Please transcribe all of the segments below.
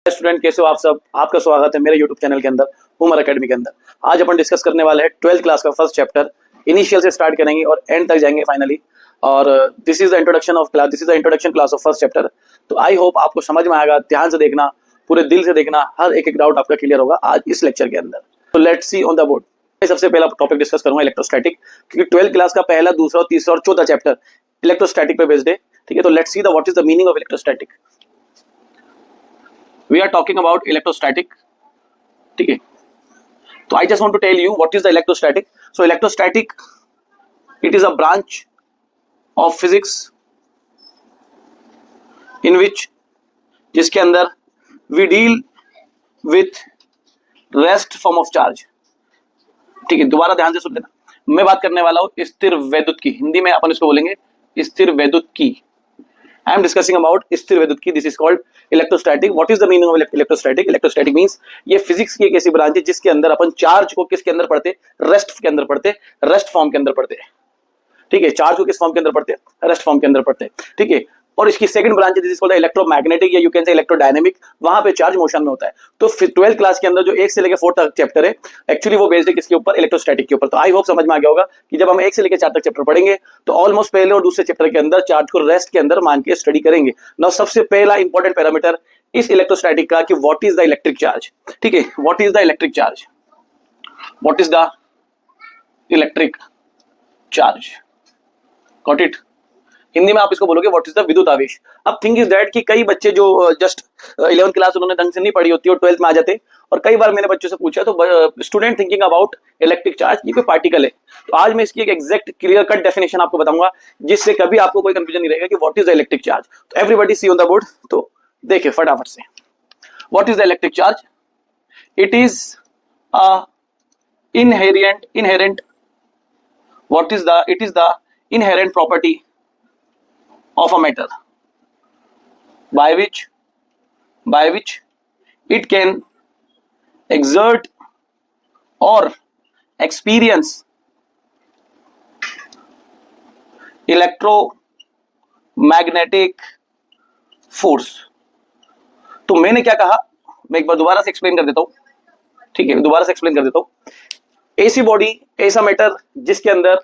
Student, कैसे हो आप सब। आपका स्वागत है मेरे यूट्यूब चैनल के अंदर, उमर एकेडमी के अंदर। आज अपन डिस्कस करने वाले हैं 12th क्लास का फर्स्ट चैप्टर। इनिशियल से स्टार्ट करेंगे और एंड तक जाएंगे फाइनली। और this is the introduction of class, this is the introduction class of first chapter. तो आई होप आपको समझ में आएगा। ध्यान से देखना, पूरे दिल से देखना, हर एक डाउट आपका क्लियर होगा आज इस लेक्चर के अंदर। तो let's see on the board. सबसे पहला टॉपिक डिस्कस करूंगा इलेक्ट्रोस्टैटिक, क्योंकि 12th क्लास का पहला, दूसरा, तीसरा और चौथा चैप्टर इलेक्ट्रोस्टैटिक पे बेस्ड है। ठीक है, तो let's see the what is the meaning of electrostatic. We are talking about electrostatic. ठीक है, तो I just want to tell you what is the electrostatic. So electrostatic, it is a branch of physics in which, जिसके अंदर we deal with rest form of charge. ठीक है, दोबारा ध्यान से सुन लेना। मैं बात करने वाला हूँ स्थिर वैद्युत की। हिंदी में अपन इसको बोलेंगे स्थिर वैद्युत की। I am discussing about स्थिर वैद्युत की। This is called electrostatic. What is the meaning of electrostatic? Electrostatic means ये फिजिक्स की एक ऐसी ब्रांच है जिसके अंदर अपन चार्ज को किसके अंदर पढ़ते, रेस्ट के अंदर पढ़ते, रेस्ट फॉर्म के अंदर पढ़ते हैं। ठीक है, चार्ज को किस फॉर्म के अंदर पढ़ते हैं, रेस्ट फॉर्म के अंदर पढ़ते हैं। ठीक है, और इसकी सेकंड ब्रांच है दिस इज कॉल्ड इलेक्ट्रोमैग्नेटिक, या यू कैन से इलेक्ट्रोडायनेमिक। वहां पे चार्ज मोशन में होता है। तो 12th क्लास के अंदर जो 1 से लेकर 4 तक चैप्टर है, एक्चुअली वो बेस्ड है किसके ऊपर, इलेक्ट्रोस्टैटिक के ऊपर। तो आई होप समझ में आ गया होगा कि जब हम 1 से लेकर 4 तक चैप्टर पढ़ेंगे तो ऑलमोस्ट पहले और दूसरे चैप्टर के अंदर चार्ज को रेस्ट के अंदर मान के स्टडी करेंगे। नाउ सबसे पहला इंपॉर्टेंट पैरामीटर इस इलेक्ट्रोस्टैटिक का कि what is the electric charge. ठीक है, what is the electric charge, what is the electric charge, got it. Hindi में आप इसको बोलोगे व्हाट इज द विद्युत आवेश। अब थिंग इज दैट कि कई बच्चे जो जस्ट 11th क्लास उन्होंने ढंग से नहीं पढ़ी होती और 12th में आ जाते, और कई बार मैंने बच्चों से पूछा तो student thinking about electric charge ये कोई पार्टिकल है। तो आज मैं इसकी एक एग्जैक्ट क्लियर कट डेफिनेशन आपको बताऊंगा जिससे कभी आपको कोई कंफ्यूजन नहीं रहेगा कि what is the electric charge. तो everybody see on the board, तो देखिए फटाफट से what is the electric charge. It is a inherent what is the, it is the inherent property of a matter by which it can exert or experience electromagnetic force। तो मैंने क्या कहा, मैं एक बार दोबारा से एक्सप्लेन कर देता हूं। ठीक है, दोबारा से एक्सप्लेन कर देता हूं। ऐसी बॉडी, ऐसा मैटर जिसके अंदर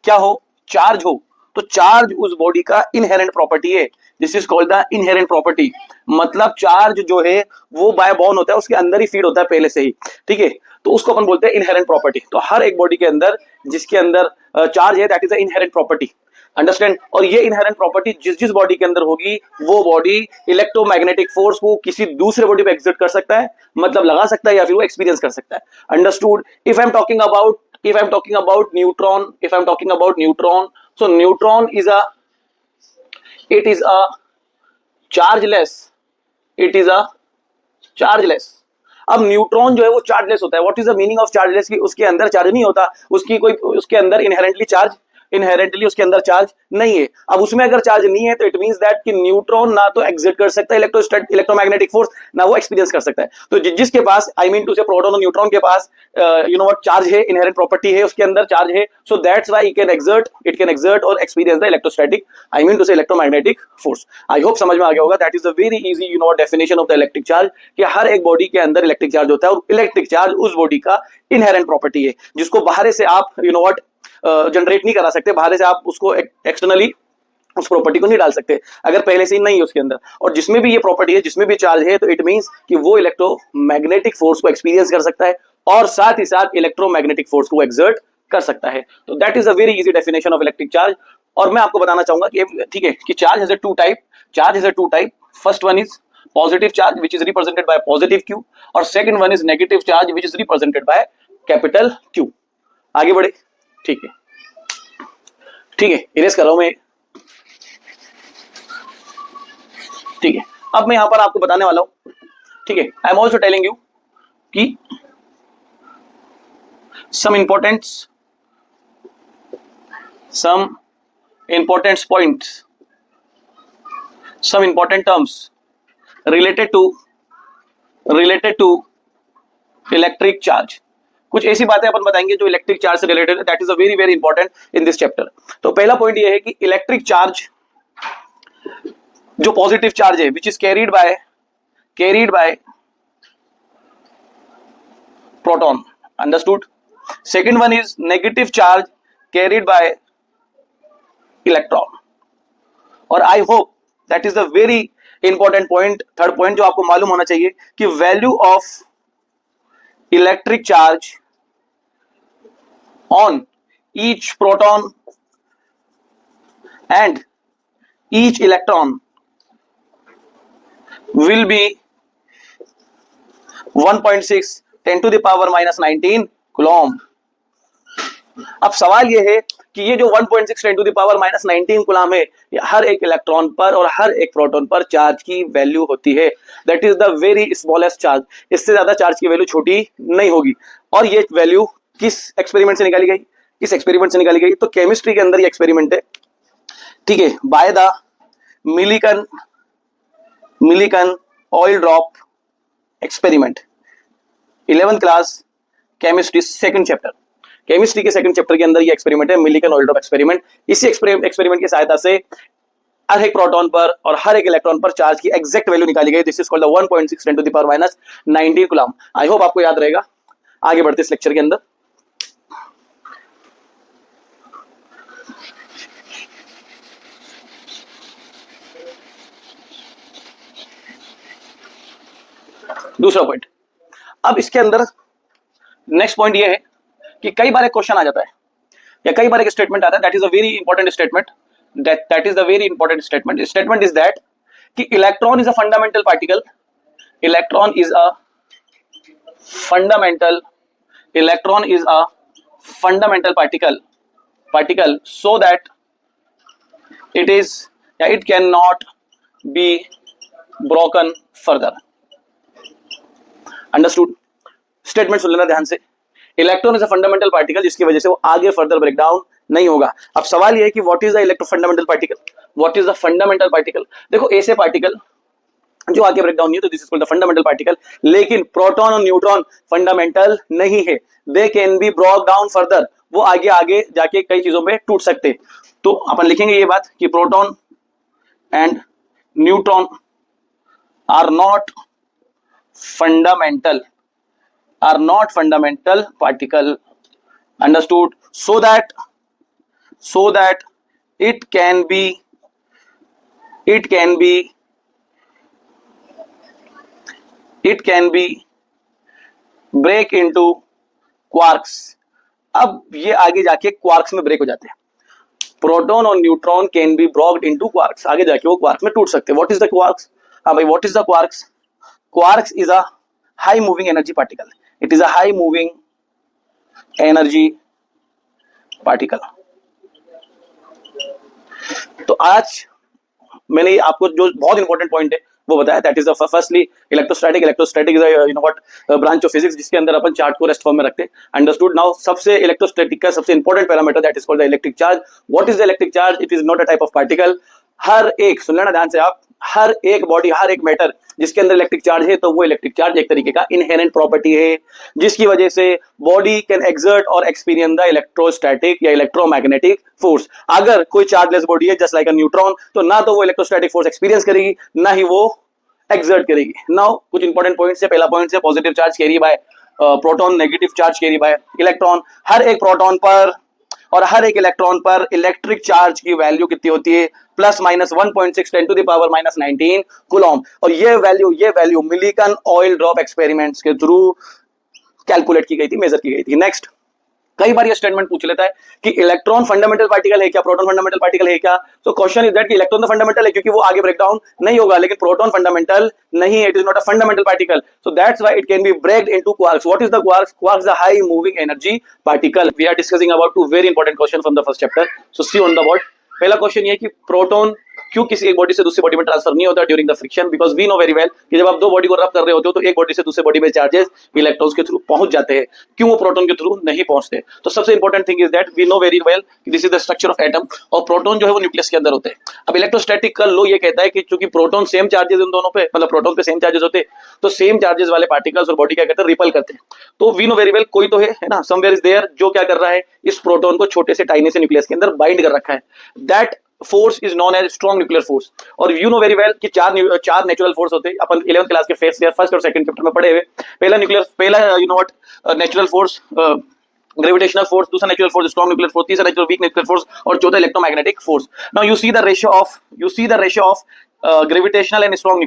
क्या हो, चार्ज हो, तो चार्ज उस बॉडी का इनहेरेंट प्रॉपर्टी है। This is called the inherent property. मतलब चार्ज जो है वो बाय बॉर्न होता है, उसके अंदर ही फीड होता है पहले से ही। ठीक है, तो उसको अपन बोलते हैं इनहेरेंट प्रॉपर्टी। तो हर एक बॉडी के अंदर जिसके अंदर चार्ज है that is the inherent property, understand. और ये इनहेरेंट प्रॉपर्टी जिस जिस बॉडी के अंदर होगी वो बॉडी इलेक्ट्रोमैग्नेटिक फोर्स को किसी दूसरे बॉडी पे एक्सर्ट कर सकता है, मतलब लगा सकता है या फिर वो एक्सपीरियंस कर सकता है, understood. If I am talking about neutron, so neutron is a chargeless, अब न्यूट्रॉन जो है वो चार्जलेस होता है। What is the meaning of chargeless, की उसके अंदर चार्ज नहीं होता, उसके अंदर इनहेरेंटली उसके अंदर चार्ज नहीं है। अब उसमें अगर चार्ज नहीं है तो इट मींस दैट कि न्यूट्रॉन ना तो एग्जिट कर सकता है इलेक्ट्रोमैग्नेटिक फोर्स, ना वो एक्सपीरियंस कर सकता है। तो जिसके पास, I mean to say proton और न्यूट्रॉन के पास यू नो व्हाट चार्ज है, इनहेरेंट प्रॉपर्टी है, उसके अंदर चार्ज है, so that's why it can exert और experience the electrostatic, I mean to say electromagnetic force. I hope समझ में आ गया होगा। That is the very easy you know definition of the electric charge, कि हर एक बॉडी के अंदर इलेक्ट्रिक चार्ज होता है और इलेक्ट्रिक चार्ज उस बॉडी का इनहेरेंट प्रॉपर्टी है, जिसको बाहर से आप यू नो व्हाट जनरेट नहीं करा सकते, बाहर से आप उसको एक्सटर्नली उस प्रॉपर्टी को नहीं डाल सकते अगर पहले से ही नहीं है उसके अंदर। और जिसमें भी ये प्रॉपर्टी है, जिसमें भी चार्ज है, तो इट मींस कि वो इलेक्ट्रोमैग्नेटिक फोर्स को एक्सपीरियंस कर सकता है और साथ ही साथ इलेक्ट्रोमैग्नेटिक फोर्स को एक्सर्ट कर सकता है। तो that is a very easy definition of electric charge. और मैं आपको बताना चाहूंगा कि ठीक है कि charge has a two type. First one is positive charge which is represented by positive q, और second one is negative charge which is represented by capital q. आगे बढ़े, ठीक है, इरेज कर रहा हूं मैं। ठीक है, अब मैं यहां पर आपको बताने वाला हूं। ठीक है, I am also telling you कि some important points, some important terms related to electric charge. कुछ ऐसी बातें अपन बताएंगे जो इलेक्ट्रिक चार्ज से रिलेटेड है। That is a very very important in this chapter. तो पहला पॉइंट ये है कि इलेक्ट्रिक चार्ज जो पॉजिटिव चार्ज है which is carried by carried by proton. Understood? Second one is negative charge carried by electron. और I hope that is the very important point, third point जो आपको मालूम होना चाहिए कि value of electric charge on each proton and each electron will be 1.6 10 to the power minus 19 Coulomb. अब सवाल यह है कि ये जो 1.6 10 to the power minus 19 Coulomb है, ये हर एक इलेक्ट्रॉन पर और हर एक प्रोटॉन पर चार्ज की वैल्यू होती है। That is the very smallest charge, इससे ज्यादा चार्ज की वैल्यू छोटी नहीं होगी। और ये वैल्यू किस एक्सपेरिमेंट से निकाली गई? किस एक्सपेरिमेंट से निकाली गई? तो केमिस्ट्री के अंदर ये एक्सपेरिमेंट है, ठीक है, by the Millikan oil drop experiment, 11th class chemistry second chapter. Chemistry के सेकंड चैप्टर के अंदर ये एक्सपेरिमेंट है, मिलिकन ऑयल ड्रॉप एक्सपेरिमेंट। इसी एक्सपेरिमेंट की सहायता से हर एक प्रोटॉन पर और हर एक इलेक्ट्रॉन पर चार्ज की एग्जैक्ट वैल्यू निकाली गई। This is called the 1.6 10 to the power minus 19 Coulomb. I hope आपको याद रहेगा। आगे बढ़ते इस लेक्चर के अंदर। दूसरा पॉइंट, अब इसके अंदर नेक्स्ट पॉइंट ये है कि कई बार एक क्वेश्चन आ जाता है या कई बार एक स्टेटमेंट आता है, that is a very important statement, that is the very important statement is that कि electron is a fundamental particle, electron is a fundamental particle so that it cannot be broken further. Understood? Statement सुन लेना ध्यान से। Electron is a fundamental particle जिसकी वजह से वो आगे फर्दर ब्रेकडाउन नहीं होगा। अब सवाल ये है कि what is the electro fundamental particle, what is the fundamental particle? देखो ऐसे पार्टिकल जो आगे ब्रेकडाउन नहीं है तो this is called the fundamental particle. लेकिन प्रोटॉन और न्यूट्रॉन फंडामेंटल नहीं है, they can be broke down further, वो आगे आगे जाके कई चीजों में टूट सकते। तो अपन लिखेंगे ये बात कि proton and neutron are not fundamental particle, understood? So that it can be break into quarks। अब ये आगे जाके क्वार्क्स में ब्रेक हो जाते हैं। प्रोटॉन और neutron can be broked into quarks, आगे जाके वो क्वार्क्स में टूट सकते हैं। What is the quarks? हाँ भाई, what is the quarks? Quarks is a high moving energy particle. It is a high moving energy particle. तो आज मैंने आपको जो बहुत इंपॉर्टेंट पॉइंट है वो बताया, that is the firstly electrostatic is you know what branch of physics जिसके अंदर अपन चार्ज को रेस्ट फॉर्म में रखते हैं। अंडरस्टूड? नाउ सबसे इलेक्ट्रोस्टैटिक का सबसे important parameter that is called the electric charge. What is the electric charge? It is not a type of particle. हर एक, सुन लेना ध्यान से आप, हर एक बॉडी, हर एक मैटर जिसके अंदर इलेक्ट्रिक चार्ज है तो वो इलेक्ट्रिक चार्ज एक तरीके का इनहेरेंट प्रॉपर्टी है जिसकी वजह से बॉडी कैन एक्सर्ट और एक्सपीरियंस द इलेक्ट्रोस्टैटिक या इलेक्ट्रोमैग्नेटिक फोर्स। अगर कोई चार्जलेस बॉडी है जस्ट लाइक अ न्यूट्रॉन, तो ना तो वो इलेक्ट्रोस्टैटिक फोर्स एक्सपीरियंस करेगी ना ही वो एक्सर्ट करेगी। नाउ कुछ इंपॉर्टेंट पॉइंट्स है। पहला पॉइंट है positive charge carry by proton, negative charge carry by electron. हर एक प्रोटॉन पर और हर एक इलेक्ट्रॉन पर इलेक्ट्रिक चार्ज की वैल्यू कितनी होती है? Plus minus 1.6 10 to the power minus 19 Coulomb. और ये value Millikan oil drop experiments के थ्रू कैलकुलेट की गई थी, मेजर की गई थी। नेक्स्ट, कई बार ये स्टेटमेंट पूछ लेता है कि इलेक्ट्रॉन फंडामेंटल पार्टिकल है क्या, प्रोटॉन फंडामेंटल पार्टिकल है क्या? तो क्वेश्चन इज दैट कि इलेक्ट्रॉन तो फंडामेंटल है क्योंकि वो आगे ब्रेकडाउन नहीं होगा, लेकिन प्रोटॉन फंडामेंटल नहीं है, it is not a fundamental particle, so that's why it can be breaked into quarks. What is the quarks? Quarks the high moving energy particle. We are discussing about two very important question from the first chapter, so see on the board. पहला question ये कि proton क्यों किसी एक body से दूसरी body में transfer नहीं होता during the friction? Because we know very well कि जब आप दो बॉडी को रब कर रहे होते हो तो एक बॉडी से दूसरे बॉडी में चार्जेस इलेक्ट्रॉन्स के थ्रू पहुंच जाते हैं, क्यों वो प्रोटॉन के थ्रू नहीं पहुंचते? तो सबसे important thing is that we know very well कि this is the structure of atom, और प्रोटॉन जो है वो न्यूक्लियस के अंदर होते हैं। अब इलेक्ट्रोस्टैटिक का लॉ ये कहता है कि चूंकि प्रोटॉन सेम चार्जेस उन दोनों पे, मतलब प्रोटॉन पे सेम चार्जेस होते हैं, तो सेम चार्जेस वाले पार्टिकल्स और बॉडी क्या कहते हैं? रिपल करते हैं। तो वी नो वेरी वेल कोई तो है ना, समवेयर इज देयर, जो क्या कर रहा है? इस प्रोटॉन को छोटे से टाइनी से न्यूक्लियस के अंदर बाइंड कर रखा है। That force is known as strong nuclear force. और यू नो वेरी वेल कि चार नेचुरल फोर्स होते हैं, अपन 11th क्लास के फर्स्ट और सेकंड चैप्टर में पढ़े हुए। पहला you know what natural force gravitational force, दूसरा natural force strong nuclear force, तीसरा नेचुरल वीक न्यूक्लियर फोर्स और चौथा electromagnetic force. Now you see the ratio of gravitational and strong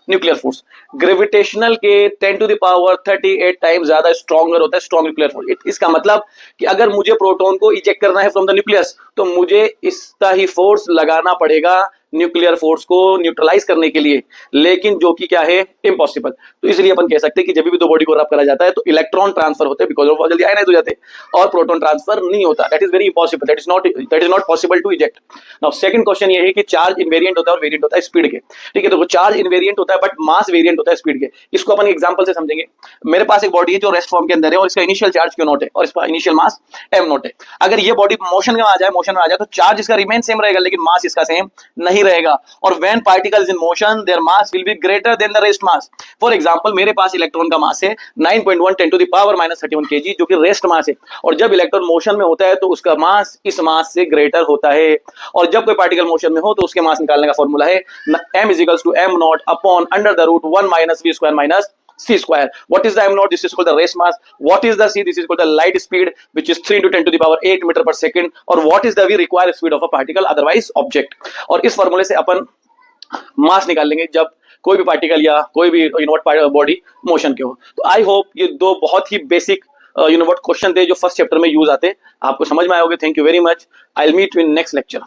nuclear force. Gravitational के 10 to the power 38 times ज्यादा stronger होता है strong nuclear force. इसका मतलब कि अगर मुझे प्रोटॉन को इजेक्ट करना है फ्रॉम द न्यूक्लियस तो मुझे इसका ही फोर्स लगाना पड़ेगा न्यूक्लियर फोर्स को न्यूट्रलाइज करने के लिए, लेकिन जो कि क्या है इम्पॉसिबल। तो इसलिए अपन कह सकते हैं कि जब भी दो बॉडी को रब करा जाता है तो इलेक्ट्रॉन ट्रांसफर होते हैं बिकॉज ऑफ जल्दी आयनाइज हो जाते हैं और प्रोटॉन ट्रांसफर नहीं होता। That is very impossible, that is not possible to eject. Now second question ये है कि चार्ज इनवेरिएंट होता है और वेरिएंट होता है स्पीड के। ठीक है, तो चार्ज इनवेरिएंट होता है बट मास वेरिएंट होता है स्पीड के। इसको अपन एग्जांपल से समझेंगे। मेरे पास एक बॉडी है जो रेस्ट फॉर्म के अंदर है और इसका इनिशियल चार्ज क्यू नॉट है और इसका इनिशियल मास एम नॉट है। अगर ये बॉडी मोशन में आ जाए तो चार्ज इसका रिमेन सेम रहेगा लेकिन मास इसका सेम नहीं रहेगा। और when particles in motion their mass will be greater than the rest mass। for example मेरे पास इलेक्ट्रॉन का मास है 9.1 10 to the power minus 31 kg जो कि रेस्ट मास है, और जब इलेक्ट्रॉन मोशन में होता है तो उसका मास इस मास से ग्रेटर होता है। और जब कोई पार्टिकल मोशन में हो तो उसके मास निकालने का फॉर्मूला है m is equals to m naught upon under the root 1 minus v square minus c square. What is the m naught? This is called the rest mass. What is the c? This is called the light speed, which is 3 into 10 to the power 8 meter per second. और what is the v? Required speed of a particle otherwise object। और इस फॉर्मूले से अपन मास निकाल लेंगे जब कोई भी पार्टिकल या कोई भी बॉडी मोशन के हो। तो आई होप ये दो बहुत ही बेसिक क्वेश्चन थे जो फर्स्ट चैप्टर में यूज आते, आपको समझ में आए होंगे। Thank you very much. I will meet you in next lecture.